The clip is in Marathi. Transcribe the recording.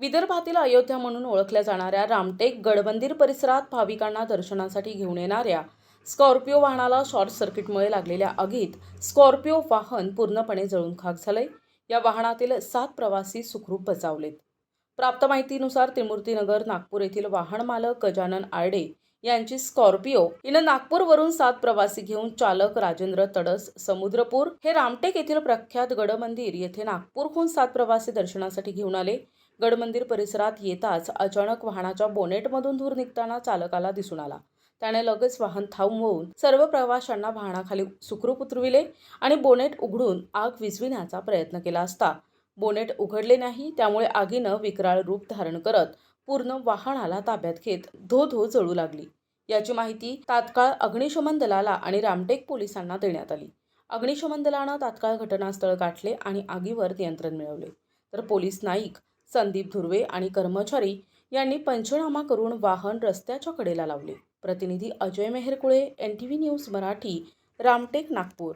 विदर्भातील अयोध्या म्हणून ओळखल्या जाणाऱ्या रामटेक गडमंदिर परिसरात भाविकांना दर्शनासाठी घेऊन येणाऱ्या स्कॉर्पिओ वाहनाला शॉर्ट सर्किटमुळे लागलेल्या आगीत स्कॉर्पिओ वाहन पूर्णपणे जळून खाक झाले। या वाहनातील 7 प्रवासी सुखरूप बचावलेत। प्राप्त माहितीनुसार त्रिमूर्तीनगर नागपूर येथील वाहन मालक गजानन आरडे यांची स्कॉर्पिओ हिनं नागपूरवरून 7 प्रवासी घेऊन चालक राजेंद्र तडस समुद्रपूर हे रामटेक येथील प्रख्यात गडमंदिर येथे नागपूरहून 7 प्रवासी दर्शनासाठी घेऊन आले। गडमंदिर परिसरात येताच अचानक वाहनाच्या बोनेटमधून धूर निघताना चालकाला दिसून आला। त्याने लगेच वाहन थांबवून सर्व प्रवाशांना वाहनाखाली सुखरूप उतरविले आणि बोनेट उघडून आग विझविण्याचा प्रयत्न केला असता बोनेट उघडले नाही। त्यामुळे आगीनं विकराळ रूप धारण करत पूर्ण वाहनाला ताब्यात घेत धो जळू लागली। याची माहिती तात्काळ अग्निशमन दलाला आणि रामटेक पोलिसांना देण्यात आली। अग्निशमन दलानं तात्काळ घटनास्थळ गाठले आणि आगीवर नियंत्रण मिळवले। तर पोलीस नाईक संदीप धुर्वे आणि कर्मचारी यांनी पंचनामा करून वाहन रस्त्याच्या कडेला लावले। प्रतिनिधी अजय मेहरकुळे, NTV न्यूज मराठी, रामटेक, नागपूर।